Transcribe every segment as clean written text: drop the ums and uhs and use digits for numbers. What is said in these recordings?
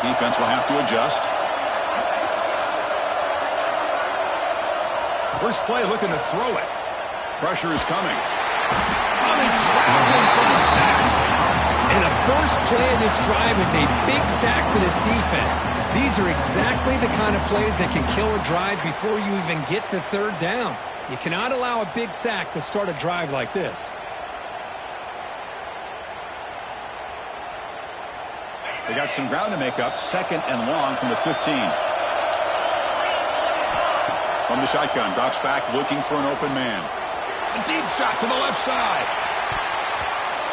Defense will have to adjust. First play looking to throw it. Pressure is coming. Traveling for the sack. And the first play of this drive is a big sack for this defense. These are exactly the kind of plays that can kill a drive before you even get the third down. You cannot allow a big sack to start a drive like this. They got some ground to make up. 2nd and long from the 15. From the shotgun, drops back looking for an open man. A deep shot to the left side.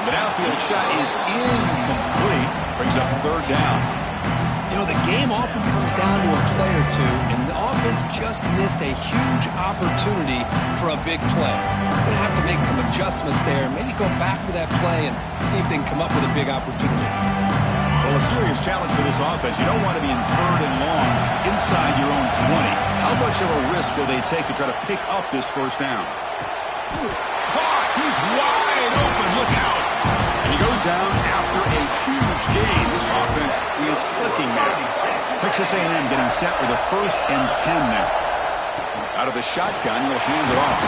The downfield shot is incomplete. Brings up 3rd down. You know, the game often comes down to a play or two, and the offense just missed a huge opportunity for a big play. They're going to have to make some adjustments there, maybe go back to that play and see if they can come up with a big opportunity. Well, a serious challenge for this offense. You don't want to be in 3rd and long inside your own 20. How much of a risk will they take to try to pick up this 1st down? Caught! He's wide open. Look out! And he goes down after a huge gain. This offense is clicking now. Texas A&M getting set with a 1st and 10 now. Out of the shotgun, he'll hand it off.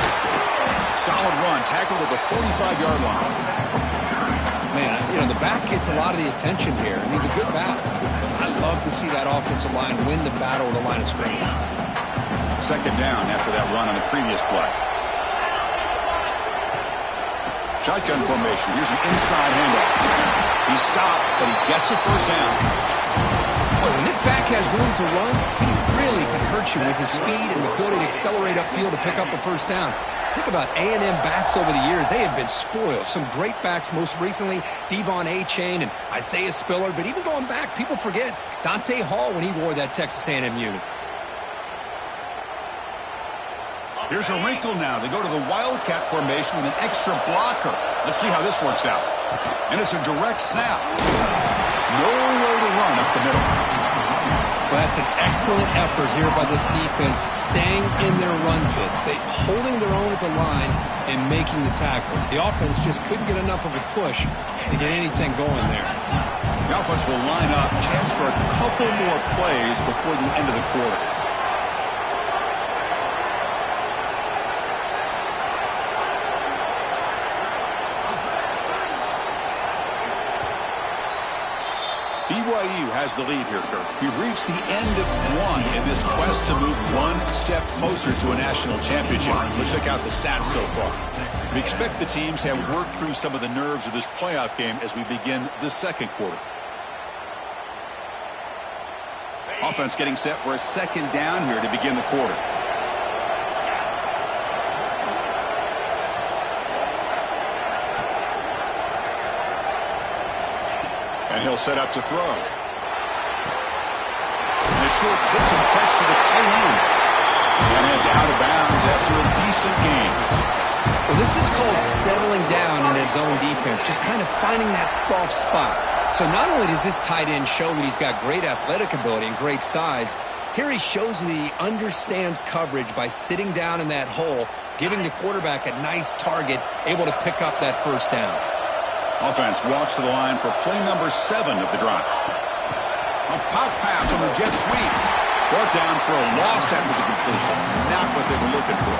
Solid run, tackled at the 45-yard line. Man, you know, the back gets a lot of the attention here, and he's a good back. I love to see that offensive line win the battle of the line of scrimmage. 2nd down after that run on the previous play. Shotgun formation. Here's an inside handoff. He stopped, but he gets a 1st down. Boy, when this back has room to run, he really can hurt you with his speed and ability to accelerate upfield to pick up a 1st down. Think about A&M backs over the years. They have been spoiled. Some great backs, most recently Devon A-Chain and Isaiah Spiller. But even going back, people forget Dante Hall when he wore that Texas A&M unit. Here's a wrinkle now. They go to the Wildcat formation with an extra blocker. Let's see how this works out. And it's a direct snap. Nowhere to run up the middle. Well, that's an excellent effort here by this defense, staying in their run fits. They holding their own at the line and making the tackle. The offense just couldn't get enough of a push to get anything going there. The offense will line up. Chance for a couple more plays before the end of the quarter. BYU has the lead here, Kirk. We've reached the end of one in this quest to move one step closer to a national championship. Let's check out the stats so far. We expect the teams have worked through some of the nerves of this playoff game as we begin the 2nd quarter. Offense getting set for a 2nd down here to begin the quarter. And he'll set up to throw. And a short pitch and catch to the tight end. And it's out of bounds after a decent game. Well, this is called settling down in his own defense, just kind of finding that soft spot. So not only does this tight end show that he's got great athletic ability and great size, here he shows that he understands coverage by sitting down in that hole, giving the quarterback a nice target, able to pick up that 1st down. Offense walks to the line for play number 7 of the drive. A pop pass on the jet sweep. Brought down for a loss after the completion. Not what they were looking for.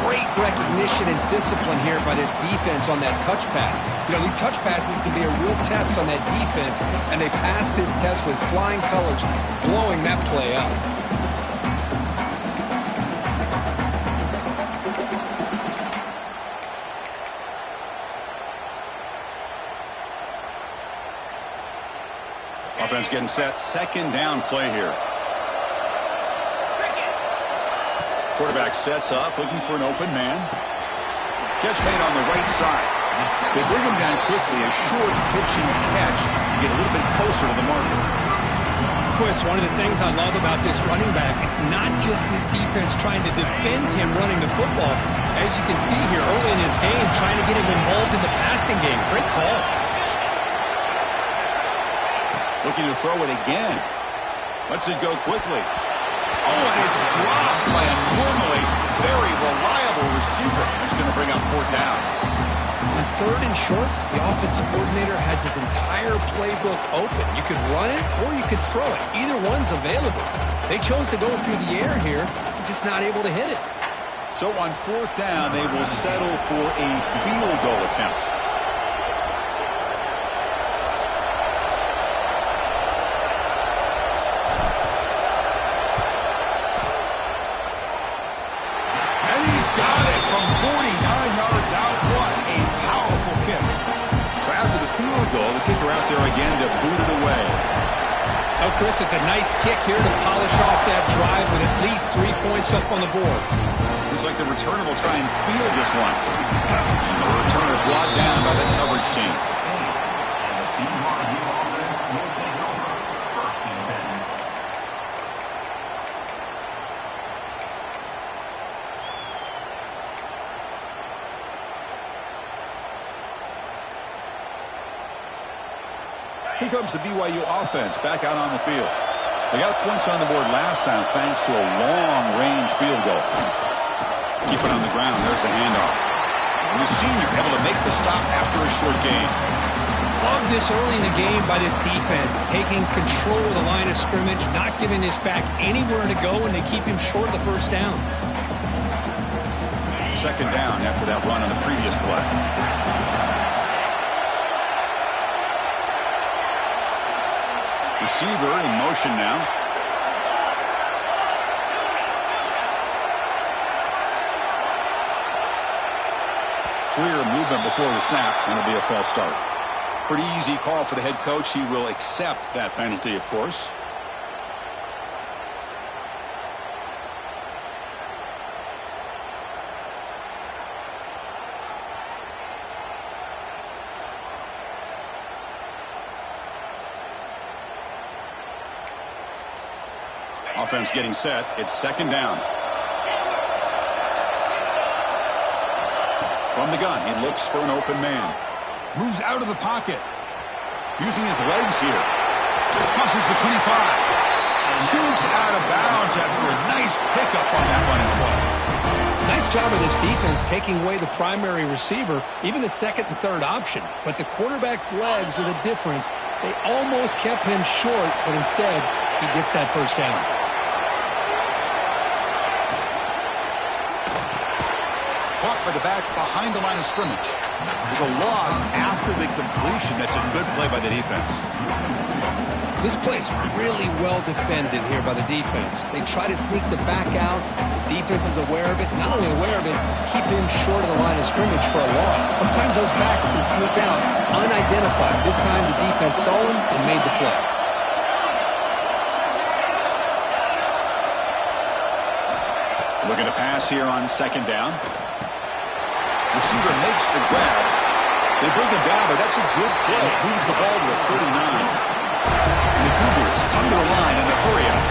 Great recognition and discipline here by this defense on that touch pass. You know, these touch passes can be a real test on that defense, and they passed this test with flying colors, blowing that play up. Offense getting set. 2nd down play here. Quarterback sets up, looking for an open man. Catch made on the right side. They bring him down quickly. A short pitching catch to get a little bit closer to the marker. Chris, one of the things I love about this running back, it's not just this defense trying to defend him running the football. As you can see here early in his game, trying to get him involved in the passing game. Great call. Looking to throw it again. Lets it go quickly. Oh, and it's dropped by a normally very reliable receiver. It's going to bring up 4th down. On third and short, the offensive coordinator has his entire playbook open. You could run it or you could throw it. Either one's available. They chose to go through the air here, just not able to hit it. So on fourth down, they will settle for a field goal attempt. And he's got it from 49 yards out. What a powerful kick. So after the field goal, the kicker out there again to boot it away. Oh, Chris, it's a nice kick here to polish off that drive with at least 3 points up on the board. Looks like the returner will try and field this one. And the returner brought down by the coverage team. Here comes the BYU offense back out on the field. They got points on the board last time thanks to a long-range field goal. Keep it on the ground. There's the handoff. And the senior able to make the stop after a short gain. Love this early in the game by this defense, taking control of the line of scrimmage, not giving this back anywhere to go, and they keep him short of the first down. Second down after that run on the previous play. Receiver in motion now. Clear movement before the snap, and it'll be a false start. Pretty easy call for the head coach. He will accept that penalty, of course. Offense getting set. It's second down. From the gun, he looks for an open man. Moves out of the pocket. Using his legs here. Crosses the 25. Scoots out of bounds after a nice pickup on that running play. Nice job of this defense taking away the primary receiver, even the second and third option. But the quarterback's legs are the difference. They almost kept him short, but instead, he gets that first down. Caught by the back behind the line of scrimmage. There's a loss after the completion. That's a good play by the defense. This play's really well defended here by the defense. They try to sneak the back out. The defense is aware of it. Not only aware of it, keep him short of the line of scrimmage for a loss. Sometimes those backs can sneak out unidentified. This time the defense saw him and made the play. Looking to pass here on second down. Receiver makes the grab. They bring him down, but that's a good play. Moves the ball to the 39. And the Cougars come to the line in the hurry up.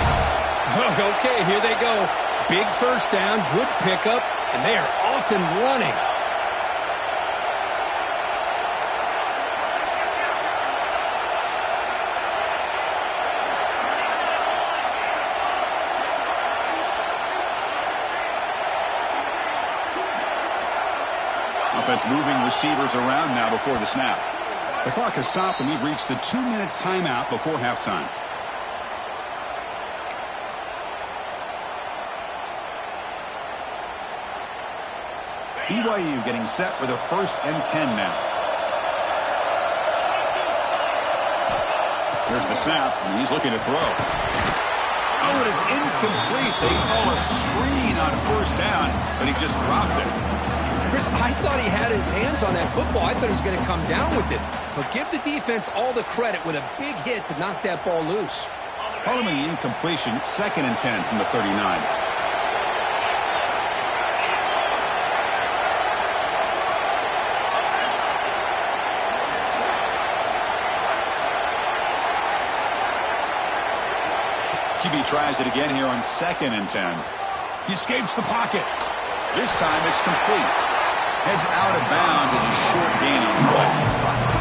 Okay, here they go. Big first down, good pickup, and they are off and running. Offense moving receivers around now before the snap. The clock has stopped, and we've reached the 2-minute timeout before halftime. BYU getting set for the 1st and 10 now. There's the snap, and he's looking to throw. Oh, it is incomplete. They call a screen on first down, but he just dropped it. Chris, I thought he had his hands on that football. I thought he was going to come down with it. But give the defense all the credit with a big hit to knock that ball loose. Following the incompletion, 2nd and 10 from the 39. QB tries it again here on 2nd and 10. He escapes the pocket. This time it's complete. Heads out of bounds as a short gain on the play.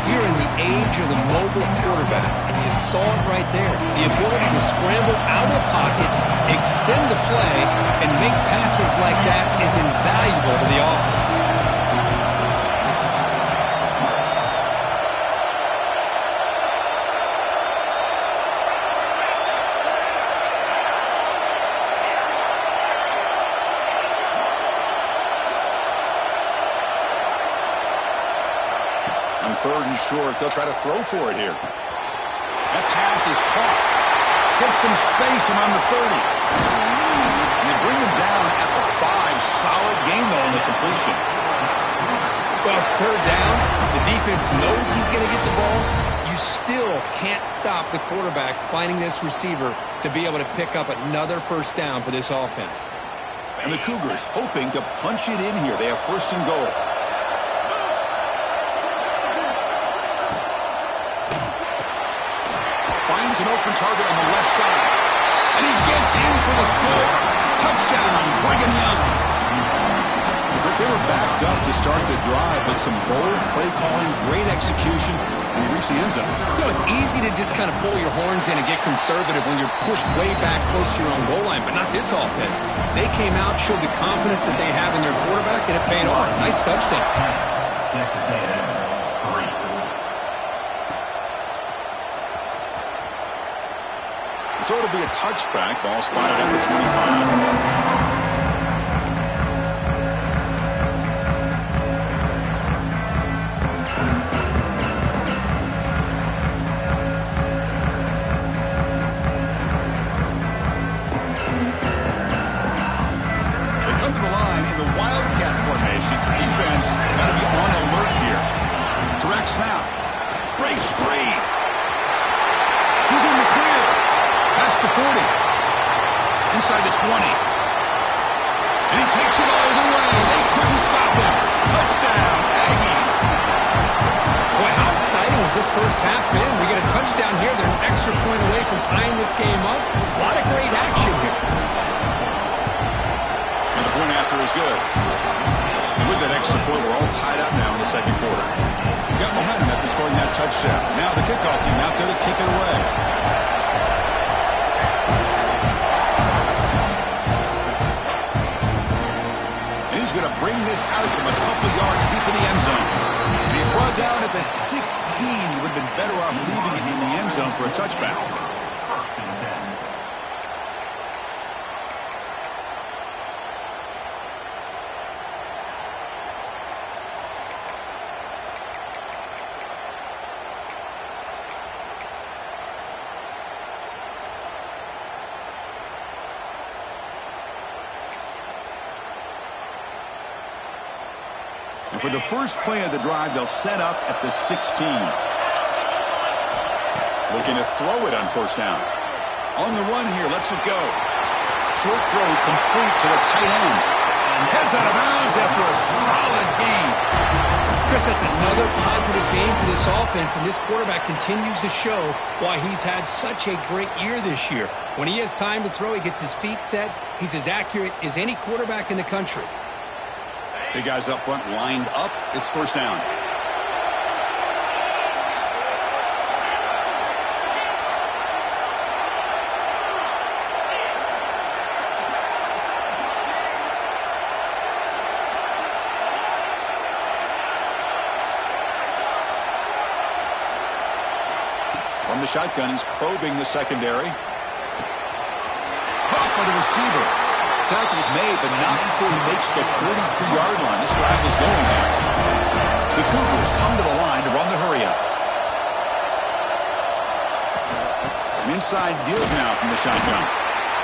Here in the age of the mobile quarterback, and you saw it right there. The ability to scramble out of the pocket, extend the play, and make passes like that is invaluable to the offense. short. They'll try to throw for it here. That pass is caught. Gets some space around the 30. And they bring him down at the 5. Solid gain, though, on the completion. Well, it's third down. The defense knows he's going to get the ball. You still can't stop the quarterback finding this receiver to be able to pick up another first down for this offense. And the Cougars hoping to punch it in here. They have first and goal. Finds an open target on the left side. And he gets in for the score. Touchdown, Brigham Young. But they were backed up to start the drive, but some bold play calling, great execution, and he reached the end zone. You know, it's easy to just kind of pull your horns in and get conservative when you're pushed way back close to your own goal line, but not this offense. They came out, showed the confidence that they have in their quarterback, and it paid off. Nice touchdown. Texas A&M, 3. So it'll be a touchback. Ball spotted at the 25. Snap. Breaks free. He's in the clear. Past the 40. Inside the 20. And he takes it all the way. They couldn't stop him. Touchdown, Aggies. Boy, how exciting has this first half been? We get a touchdown here. They're an extra point away from tying this game up. A lot of great action here. And the point after is good. And with that extra point, we're all tied up now in the second quarter. Got momentum after scoring that touchdown. Now the kickoff team out there to kick it away. And he's going to bring this out from a couple yards deep in the end zone. And he's brought down at the 16. He would have been better off leaving it in the end zone for a touchback. And for the first play of the drive, they'll set up at the 16. Looking to throw it on first down. On the run here, lets it go. Short throw complete to the tight end. And heads out of bounds after a solid game. Chris, that's another positive game for this offense, and this quarterback continues to show why he's had such a great year this year. When he has time to throw, he gets his feet set. He's as accurate as any quarterback in the country. Big guys up front lined up. It's first down. From the shotgun, he's probing the secondary. Caught by the receiver. Tackle's made, but not before he makes the 43-yard line. This drive is going now. The Cougars come to the line to run the hurry-up. An inside deal now from the shotgun.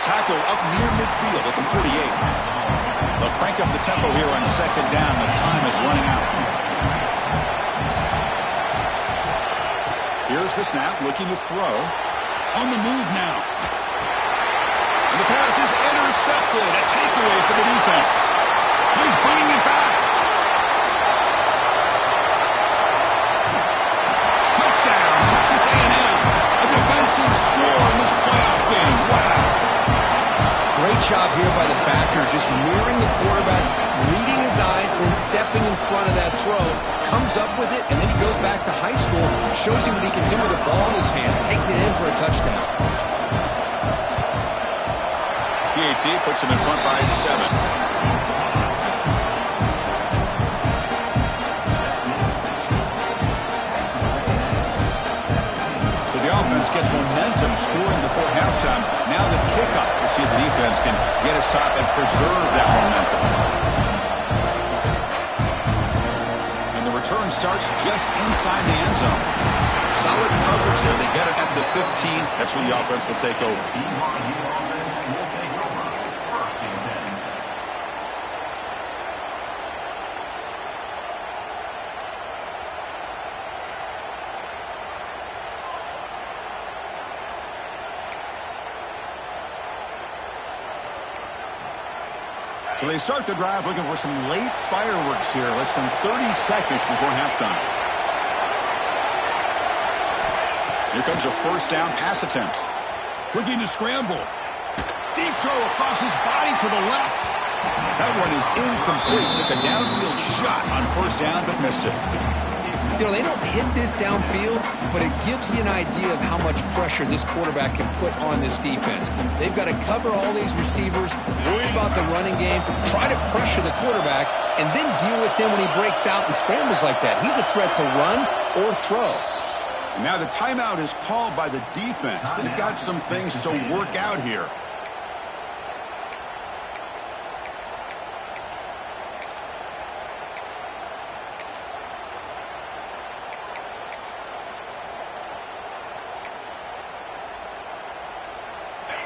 Tackle up near midfield at the 48. They'll crank up the tempo here on second down. The time is running out. Here's the snap, looking to throw. On the move now. And the pass is intercepted. A takeaway for the defense. He's bringing it back. Touchdown, Texas A&M. A defensive score in this playoff game. Wow. Great job here by the backer, just mirroring the quarterback, reading his eyes, and then stepping in front of that throw. Comes up with it, and then he goes back to high school, shows you what he can do with the ball in his hands, takes it in for a touchdown. PAT puts him in front by 7. So the offense gets momentum, scoring before halftime. Now the kickoff. We'll see if the defense can get his top and preserve that momentum. And the return return starts just inside the end zone. Solid coverage there. They get it at the 15. That's where the offense will take over. So they start the drive looking for some late fireworks here. Less than 30 seconds before halftime. Here comes a first down pass attempt. Looking to scramble. Deep throw across his body to the left. That one is incomplete. Took a downfield shot on first down, but missed it. You know, they don't hit this downfield, but it gives you an idea of how much pressure this quarterback can put on this defense. They've got to cover all these receivers, worry about the running game, try to pressure the quarterback, and then deal with him when he breaks out and scrambles like that. He's a threat to run or throw. And now the timeout is called by the defense. They've got some things to work out here.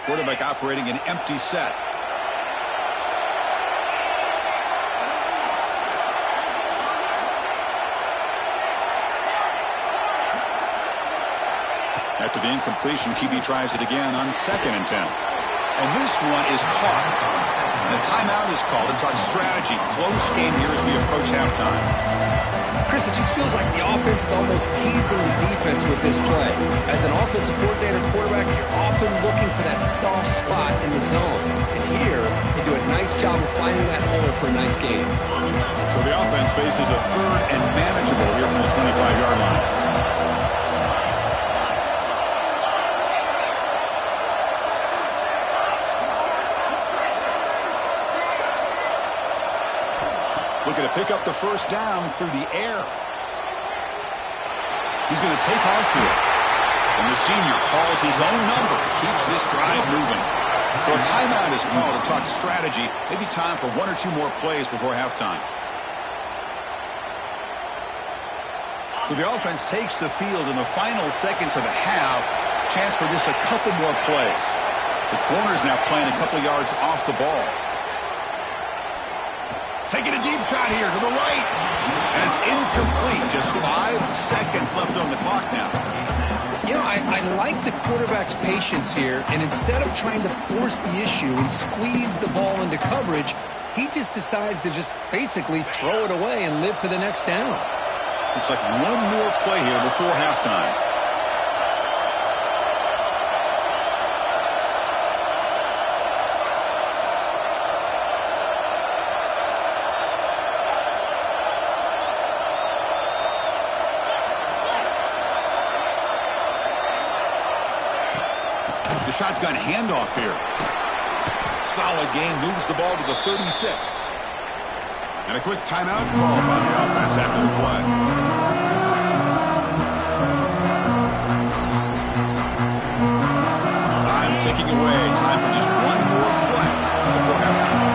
Quarterback operating an empty set. After the incompletion, QB tries it again on 2nd and 10. And this one is caught. And a timeout is called to talk strategy. Close game here as we approach halftime. Chris, it just feels like the offense is almost teasing the defense with this play. As an offensive coordinator quarterback, you're often looking for that soft spot in the zone. And here, they do a nice job of finding that hole for a nice game. So the offense faces a 3rd and manageable here from the 25-yard line. Looking to pick up the first down through the air. He's going to take off here. And the senior calls his own number. Keeps this drive moving. So a timeout is called to talk strategy. Maybe time for 1 or 2 more plays before halftime. So the offense takes the field in the final seconds of the half. Chance for just a couple more plays. The corner's now playing a couple yards off the ball. Taking a deep shot here to the right. And it's incomplete. Just 5 seconds left on the clock now. You know, I like the quarterback's patience here. And instead of trying to force the issue and squeeze the ball into coverage, he just decides to just basically throw it away and live for the next down. Looks like one more play here before halftime. The shotgun handoff here. Solid game, moves the ball to the 36. And a quick timeout call by the offense after the play. Time ticking away. Time for just one more play before halftime.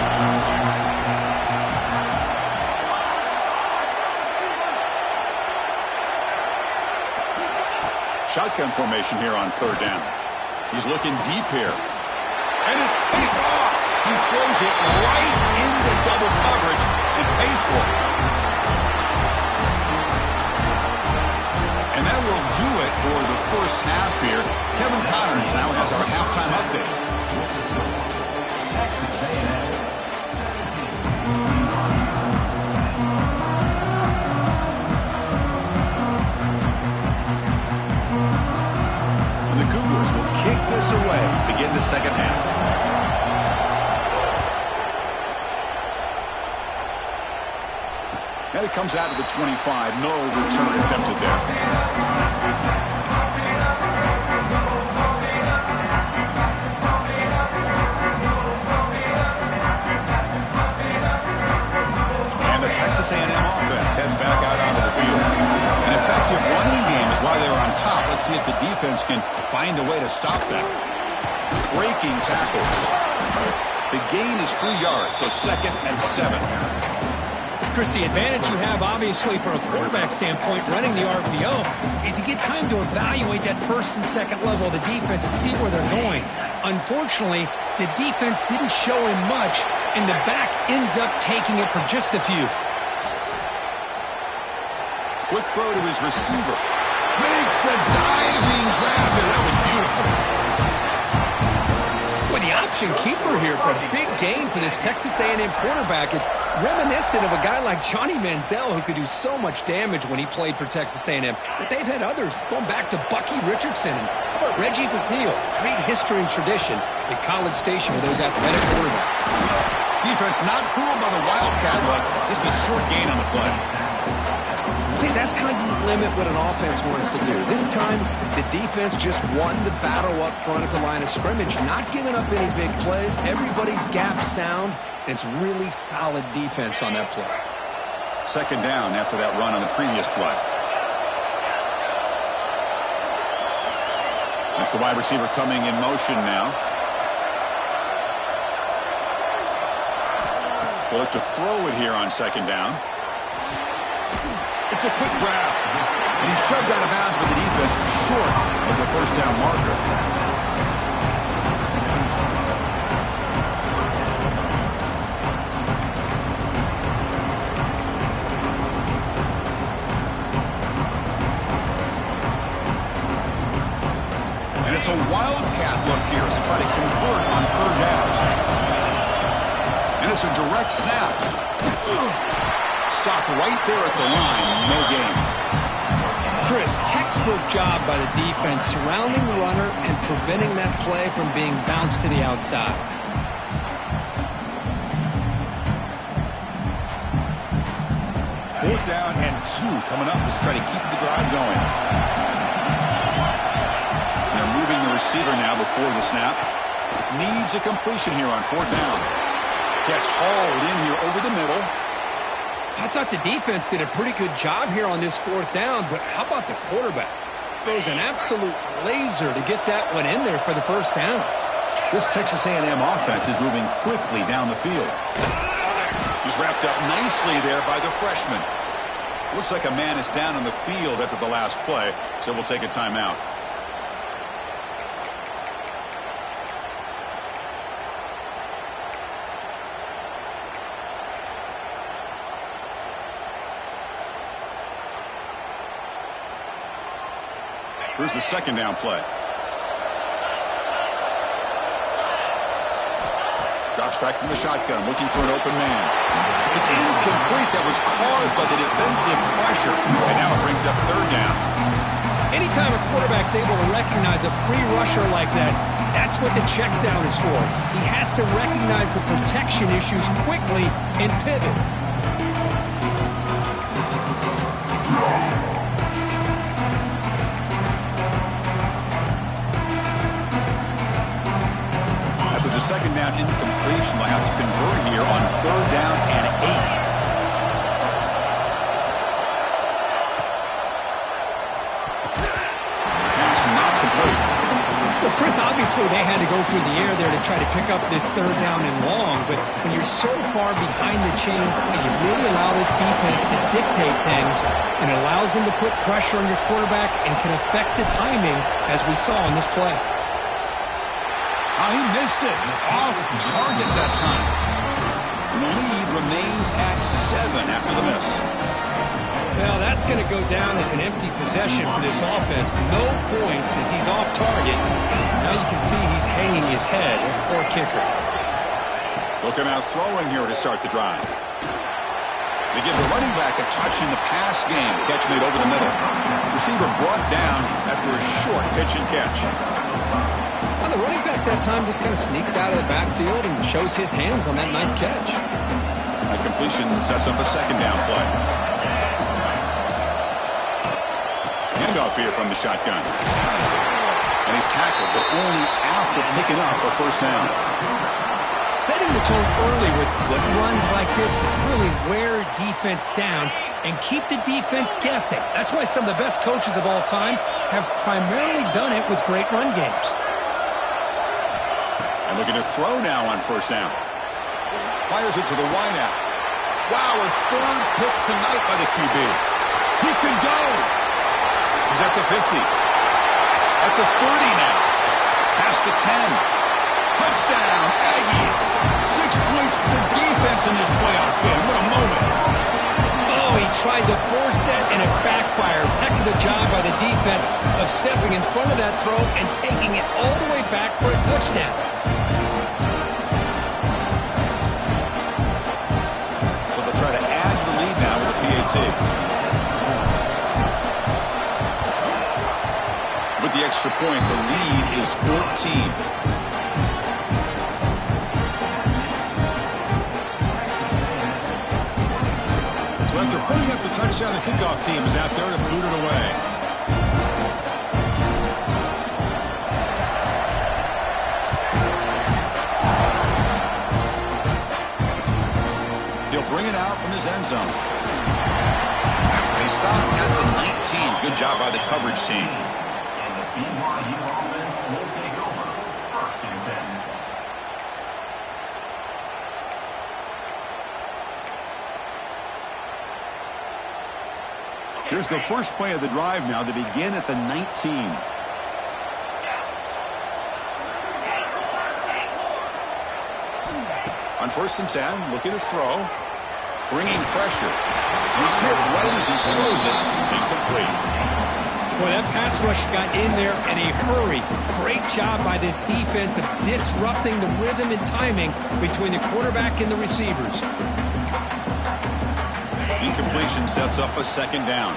Shotgun formation here on 3rd down. He's looking deep here. And it's picked off. He throws it right into double coverage and pays for it. And that will do it for the first half here. Kevin Connors now has our halftime update. And the Cougars will kick this away to begin the second half. And it comes out of the 25. No return attempted there. And the Texas A&M offense heads back out onto the field. An effective running game is why they're on top. Let's see if the defense can find a way to stop that. Breaking tackles. The gain is 3 yards, so 2nd and 7. Chris, the advantage you have, obviously, from a quarterback standpoint, running the RPO, is you get time to evaluate that first and second level of the defense and see where they're going. Unfortunately, the defense didn't show him much, and the back ends up taking it for just a few. Quick throw to his receiver. Makes a diving grab, and that was beautiful. With the option keeper here for a big gain for this Texas A&M quarterback. It's reminiscent of a guy like Johnny Manziel who could do so much damage when he played for Texas A&M. But they've had others going back to Bucky Richardson and how about Reggie McNeil. Great history and tradition at College Station with those athletic quarterbacks. Defense not fooled by the Wildcat look. Just a short gain on the play. See, that's how you limit what an offense wants to do. This time, the defense just won the battle up front at the line of scrimmage, not giving up any big plays. Everybody's gap sound. It's really solid defense on that play. Second down after that run on the previous play. That's the wide receiver coming in motion now. He'll look to throw it here on second down. It's a quick grab. And he's shoved out of bounds by the defense short of the first down marker. And it's a wildcat look here as they try to convert on third down. And it's a direct snap. Stopped right there at the line. No gain. Chris, textbook job by the defense surrounding the runner and preventing that play from being bounced to the outside. Fourth down and 2 coming up as they try to keep the drive going. They're moving the receiver now before the snap. Needs a completion here on fourth down. Catch hauled in here over the middle. I thought the defense did a pretty good job here on this fourth down, but how about the quarterback? Throws an absolute laser to get that one in there for the first down. This Texas A&M offense is moving quickly down the field. He's wrapped up nicely there by the freshman. Looks like a man is down on the field after the last play, so we'll take a timeout. Here's the second down play. Drops back from the shotgun, looking for an open man. It's incomplete. That was caused by the defensive pressure. And now it brings up third down. Anytime a quarterback's able to recognize a free rusher like that, that's what the check down is for. He has to recognize the protection issues quickly and pivot. Second down incompletion. They'll have to convert here on third down and 8. Pass not complete. Well, Chris, obviously they had to go through the air there to try to pick up this third down and long, but when you're so far behind the chains, you really allow this defense to dictate things, and it allows them to put pressure on your quarterback and can affect the timing, as we saw in this play. He missed it. Off target that time. And the lead remains at 7 after the miss. Well, that's going to go down as an empty possession for this offense. No points as he's off target. Now you can see he's hanging his head. Poor kicker. Looking out throwing here to start the drive. They give the running back a touch in the pass game. Catch made over the middle. Receiver brought down after a short pitch and catch. The running back that time just kind of sneaks out of the backfield and shows his hands on that nice catch. A completion sets up a second down play. Handoff here from the shotgun. And he's tackled, but only after picking up a first down. Setting the tone early with good runs like this can really wear defense down and keep the defense guessing. That's why some of the best coaches of all time have primarily done it with great run games. And looking to throw now on first down. Fires it to the wideout. Wow, a third pick tonight by the QB. He can go. He's at the 50. At the 30 now. Past the 10. Touchdown, Aggies. 6 points for the defense in this playoff game. What a moment. Oh, he tried to force it, and it backfires. Heck of a job by the defense of stepping in front of that throw and taking it all the way back for a touchdown. So they'll try to add to the lead now with a PAT. With the extra point, the lead is 14. So after putting up the touchdown, the kickoff team is out there to boot it away. He'll bring it out from his end zone. They stop at the 19. Good job by the coverage team. And the BYU offense will take over 1st and 10. Here's the first play of the drive now. They begin at the 19. On 1st and 10, looking to throw. Bringing pressure. He's hit right as he throws it. Incomplete. Boy, that pass rush got in there in a hurry. Great job by this defense of disrupting the rhythm and timing between the quarterback and the receivers. Incompletion sets up a 2nd down.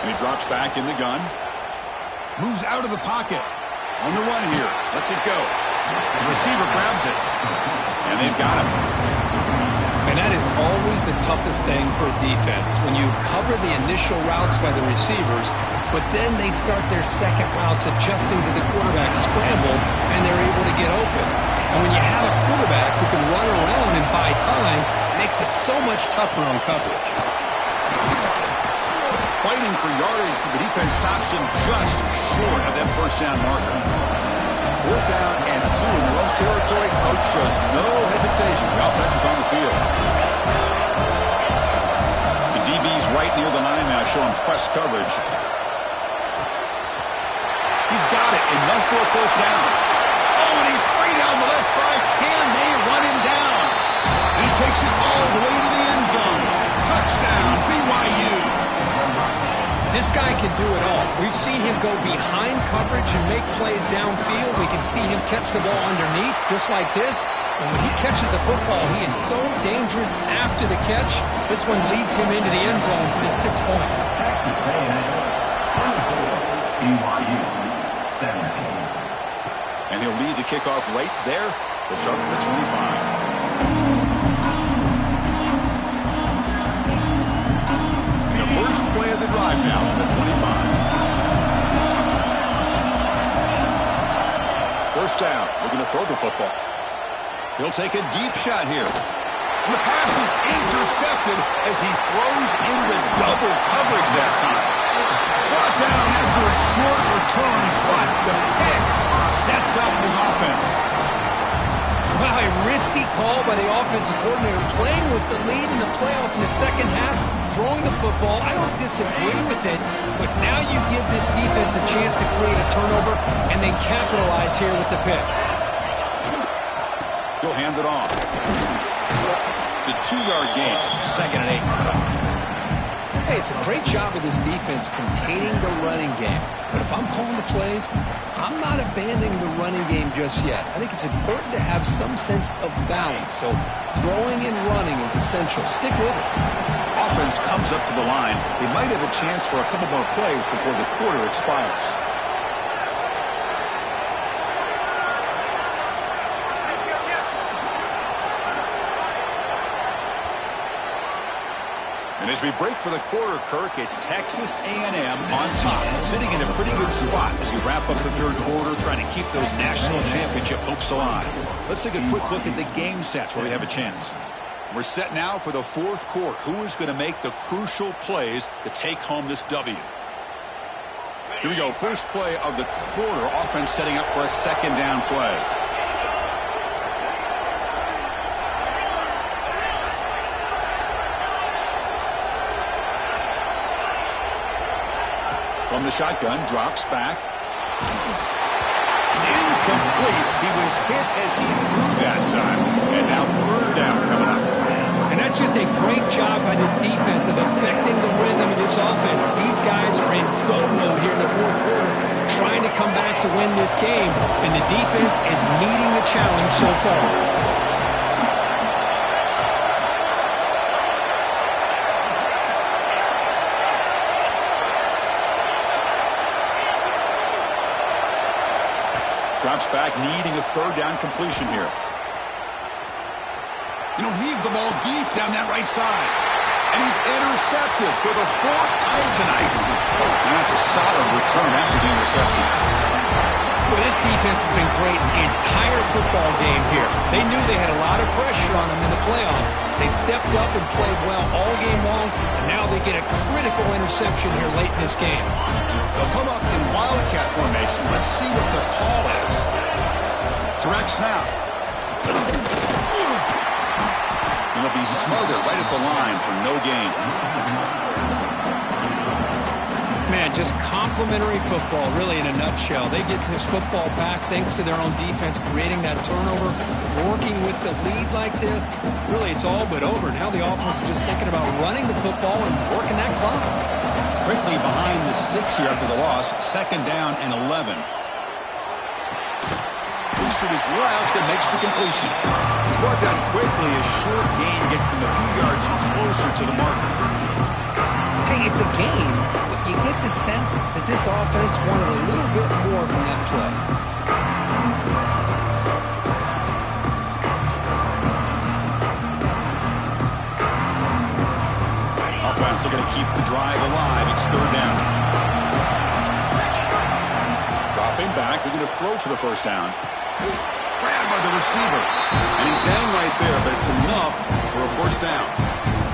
And he drops back in the gun. Moves out of the pocket. On the run here. Lets it go. The receiver grabs it. And they've got him. And that is always the toughest thing for a defense, when you cover the initial routes by the receivers, but then they start their second routes adjusting to the quarterback scramble, and they're able to get open. And when you have a quarterback who can run around and buy time, it makes it so much tougher on coverage. Fighting for yardage, but the defense stops him just short of that 1st down marker. 4th down and 2 in their own territory. Coach shows no hesitation. The offense is on the field. The DB's right near the line now, showing press coverage. He's got it. Enough for a 1st down. Oh, and he's free down the left side. Can they run him down? He takes it all the way to the end zone. Touchdown, BYU. This guy can do it all. We've seen him go behind coverage and make plays downfield. We can see him catch the ball underneath, just like this. And when he catches a football, he is so dangerous after the catch. This one leads him into the end zone for the 6 points. Texas A&M 24, BYU 17. And he'll lead the kickoff right there to start at the 25. First play of the drive now from the 25. 1st down. Looking to throw the football. He'll take a deep shot here. And the pass is intercepted as he throws into double coverage that time. Brought down after a short return, but the pick sets up his offense. Wow, a risky call by the offensive coordinator, playing with the lead in the playoff in the 2nd half, throwing the football. I don't disagree with it, but now you give this defense a chance to create a turnover, and they capitalize here with the pick. He'll hand it off. It's a 2-yard gain, 2nd and 8. Hey, it's a great job of this defense containing the running game. But if I'm calling the plays, I'm not abandoning the running game just yet. I think it's important to have some sense of balance. So throwing and running is essential. Stick with it. Offense comes up to the line. They might have a chance for a couple more plays before the quarter expires. And as we break for the quarter, Kirk, it's Texas A&M on top, sitting in a pretty good spot as we wrap up the 3rd quarter, trying to keep those national championship hopes alive. Let's take a quick look at the game sets where we have a chance. We're set now for the 4th quarter. Who is going to make the crucial plays to take home this W? Here we go. First play of the quarter. Offense setting up for a second down play. From the shotgun, drops back. It's incomplete. He was hit as he threw that time. And now third down coming up. And that's just a great job by this defense of affecting the rhythm of this offense. These guys are in go mode here in the fourth quarter, trying to come back to win this game. And the defense is meeting the challenge so far. Drops back, needing a third down completion here. Heave the ball deep down that right side. And he's intercepted for the fourth time tonight. And that's a solid return after the interception. Well, this defense has been great the entire football game here. They knew they had a lot of pressure on them in the playoffs. They stepped up and played well all game long, and now they get a critical interception here late in this game. They'll come up in wildcat formation. Let's see what the call is. Direct snap. And they'll be smothered right at the line for no gain. Man, just complimentary football, really, in a nutshell. They get this football back thanks to their own defense, creating that turnover, working with the lead like this. Really, it's all but over. Now the offense is just thinking about running the football and working that clock. Quickly behind the sticks here after the loss. Second down and 11. Moves to his left and makes the completion. He's brought down quickly. A short gain gets them a few yards closer to the marker. Hey, it's a game, but you get the sense that this offense wanted a little bit more from that play. Offense looking to keep the drive alive. It's third down. Dropping back, looking to throw for the first down. Grabbed by the receiver. And he's down right there, but it's enough for a first down.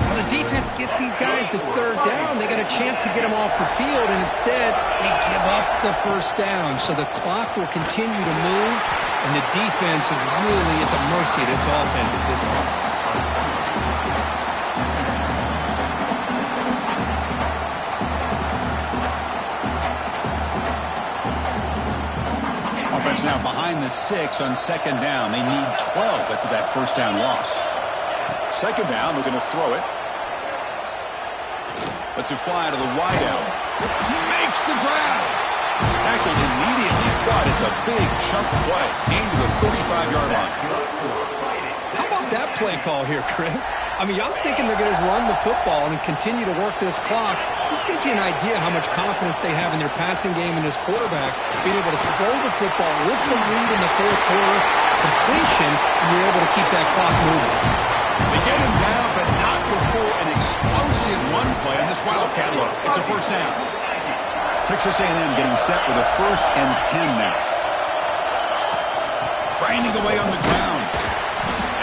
Well, the defense gets these guys to third down. They got a chance to get them off the field, and instead they give up the first down. So the clock will continue to move, and the defense is really at the mercy of this offense at this point. Offense now behind the six on second down. They need 12 after that first down loss. Second down, looking to throw it. Lets it fly to the wideout. He makes the grab. Tackled immediately, but it's a big chunk play. Gain to the 35-yard line. How about that play call here, Chris? I mean, I'm thinking they're going to run the football and continue to work this clock. This gives you an idea how much confidence they have in their passing game and this quarterback, being able to throw the football with the lead in the fourth quarter, completion, and you're able to keep that clock moving. They get him down, but not before an explosive run play on this Wildcat look. It's a first down. Texas A&M getting set with a 1st and 10 now. Grinding away on the ground.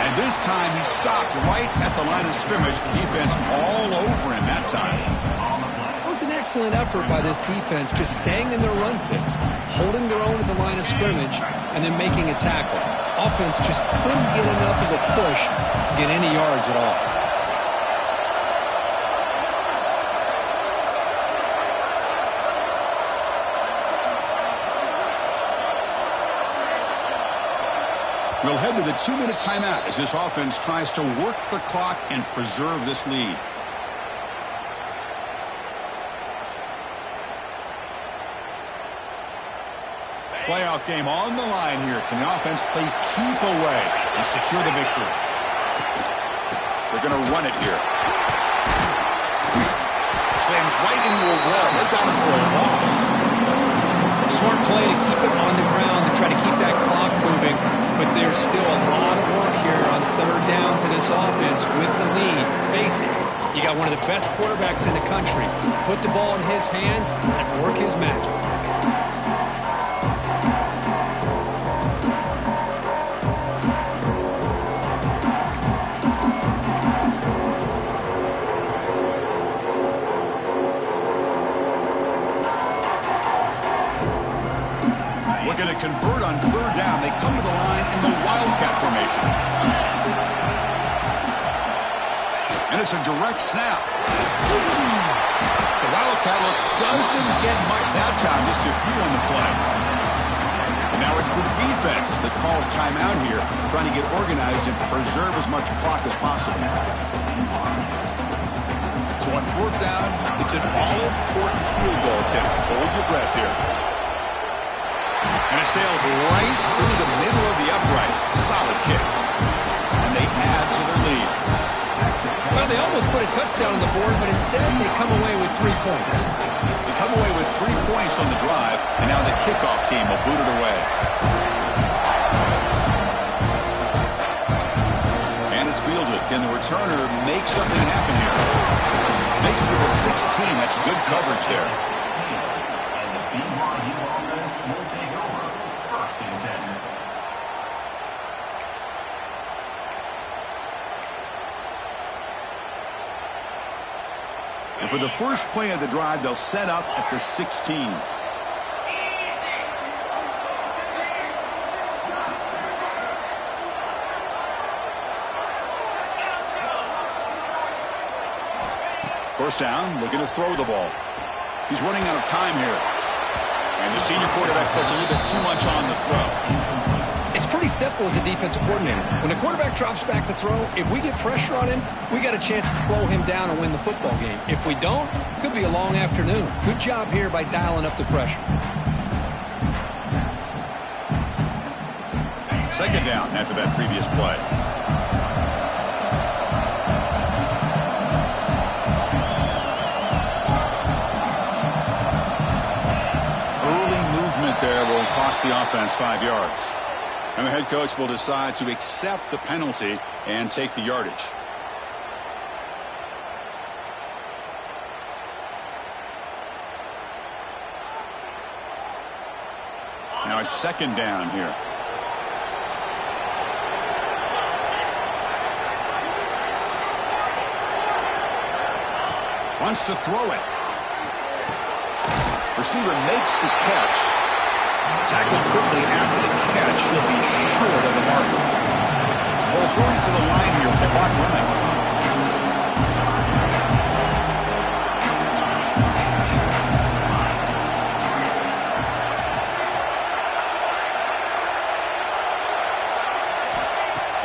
And this time he stopped right at the line of scrimmage. Defense all over him that time. That was an excellent effort by this defense, just staying in their run fix, holding their own at the line of scrimmage, and then making a tackle. Offense just couldn't get enough of a push to get any yards at all. We'll head to the 2-minute timeout as this offense tries to work the clock and preserve this lead. Playoff game on the line here. Can the offense play keep away and secure the victory? They're going to run it here. Slams right into a wall. They got him for a loss. Smart play to keep it on the ground to try to keep that clock moving, but there's still a lot of work here on third down for this offense with the lead. Face it, you got one of the best quarterbacks in the country. Put the ball in his hands and work his magic. convert on third down, they come to the line in the Wildcat formation. And it's a direct snap. The Wildcat look doesn't get much that time, just a few on the play. And now it's the defense that calls timeout here, trying to get organized and preserve as much clock as possible. So on fourth down, it's an all-important field goal attempt. Hold your breath here. And it sails right through the middle of the uprights. Solid kick. And they add to their lead. Well, they almost put a touchdown on the board, but instead they come away with 3 points. They come away with 3 points on the drive, and now the kickoff team will boot it away. And it's fielded. Can the returner make something happen here? Makes it to the 16. That's good coverage there. And the BYU offense will take over. First and 10. And for the first play of the drive, they'll set up at the 16. First down, looking to throw the ball. He's running out of time here. And the senior quarterback puts a little bit too much on the throw. It's pretty simple as a defensive coordinator. When the quarterback drops back to throw, if we get pressure on him, we got a chance to slow him down and win the football game. If we don't, could be a long afternoon. Good job here by dialing up the pressure. Second down after that previous play. There will cost the offense 5 yards. And the head coach will decide to accept the penalty and take the yardage. Now it's second down here. Wants to throw it. Receiver makes the catch. Tackled quickly after the catch. He'll be short of the marker. Well, going to the line here with the clock running.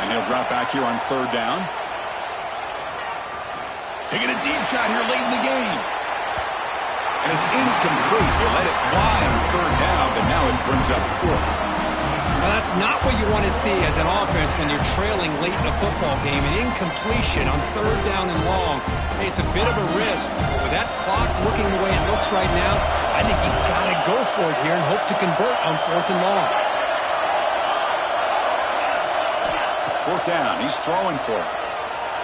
And he'll drop back here on third down. Taking a deep shot here late in the game. And it's incomplete. They let it fly on third down, but now it brings up fourth. Well, that's not what you want to see as an offense when you're trailing late in a football game. An incompletion on third down and long. Hey, it's a bit of a risk. But with that clock looking the way it looks right now, I think you've got to go for it here and hope to convert on fourth and long. Fourth down. He's throwing for it.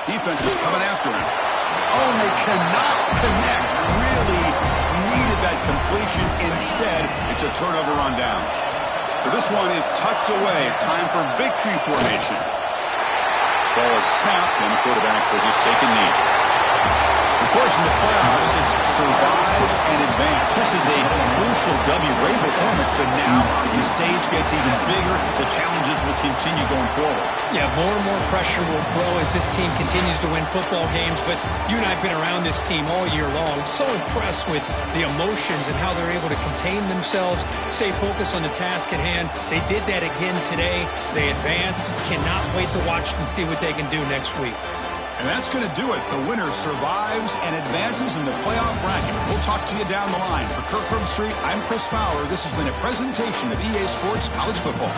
Defense is coming after him. Oh, and they cannot connect. Really needed that completion. Instead, it's a turnover on downs. So this one is tucked away. Time for victory formation. Ball is snapped, and the quarterback will just take a knee. Of course, in the playoffs, it's survive and advance. This is a crucial W. Great performance, but now the stage gets even bigger. The challenges will continue going forward. Yeah, more and more pressure will grow as this team continues to win football games, but you and I have been around this team all year long. So impressed with the emotions and how they're able to contain themselves, stay focused on the task at hand. They did that again today. They advance. Cannot wait to watch and see what they can do next week. And that's going to do it. The winner survives and advances in the playoff bracket. We'll talk to you down the line. For Kirk Herbstreit, I'm Chris Fowler. This has been a presentation of EA Sports College Football.